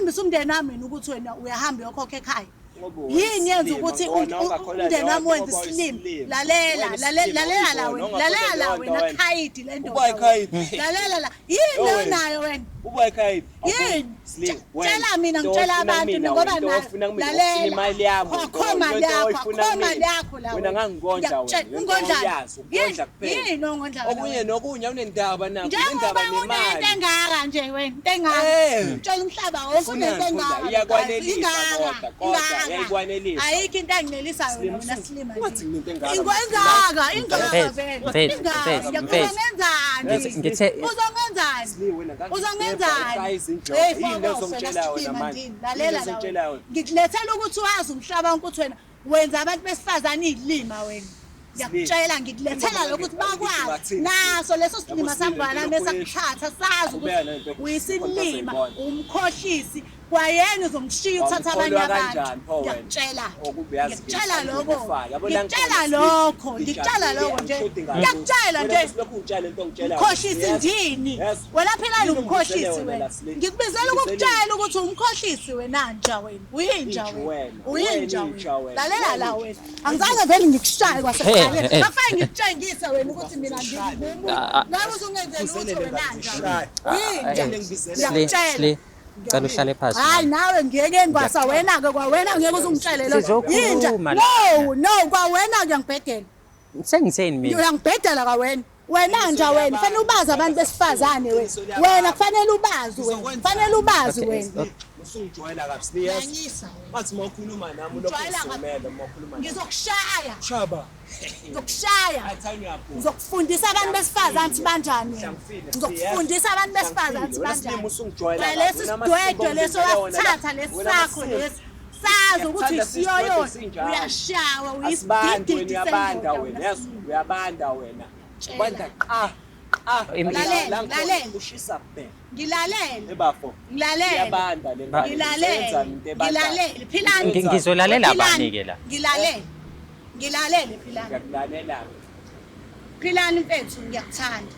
uthembisa umndeni wami ukuthi wena uyahamba uyokhokha ekhaya yini yenza ukuthi umndeni wami wenze islim lalela la wena khayidi le ndoda lalela la yini onayo wena uba ekhaya yini tshela mina ngitshela abantu ngoba lalela imali yami mali yakho la wena ngangikonja wena ukondla kuphela yini ongodla okunye nokunye unendaba nakho indaba nemali into engaka nje wena into engaka utshela umhlaba wonke unento engaka iyakwanelisa kodwa yayikwanelisa ayikho into enginelisayo wena Slima wathi into engaka uzongenzani lalela ngikulethela ukuthi wazi umhlaba wonke ukuthi wena wenza abantu besifazane izilima wena ngiyakutshela ngikulethela lokuthi bakwazi naso leso silima sambala mesakuthatha sazi ukuthi uyisilima umkhohlisi kwayena uzomshiya uthatha abanye abantu ngiyakutshela lokho nje ngiyakutshela nje umkhohlisi ndini wena phela umkhohlisi wena ngikubizela ukukutshela ukuthi umkhohlisi wena nja wena uyinja wena lalela la wena angizange vele ngikushaye kwasekhaya ngafike ngikutshengise wena ukuthi mina ngikububu ngabe uzungenzela ukuthi wena nja uyinja ngiyakutshela cela uhlale phansi hayi nawe ngeke ngwasa wena ke kwawena ngeke uzungitshelele yinja no kwawena kuyangibhedela sengitheni mina uyangibhedela wena nje wena kufanele ubazi abantu besifazane wena kufanele ubazi wena usungijwayela kabi siyeza bathi mawukhuluma nami lokuzomela mawukhuluma ngizokushaya shaba ngizokushaya ngizokufundisa abantu besifazane ukuthi banjani ngizokufundisa abantu besifazane ukuthi banjani lesi sidwedwe leso wasithatha lesakho lesi sazi ukuthi isiyoyo uyashawa uyisibhididi uyabanda wena yazi uyabanda wena ubanda lalela ushisa bhe ngilalele ebafo yabanda le ngane ngilalele philani ngizolalela abani ke la ngilalele philani ngiyakulalela philani mfethu ngiyakuthanda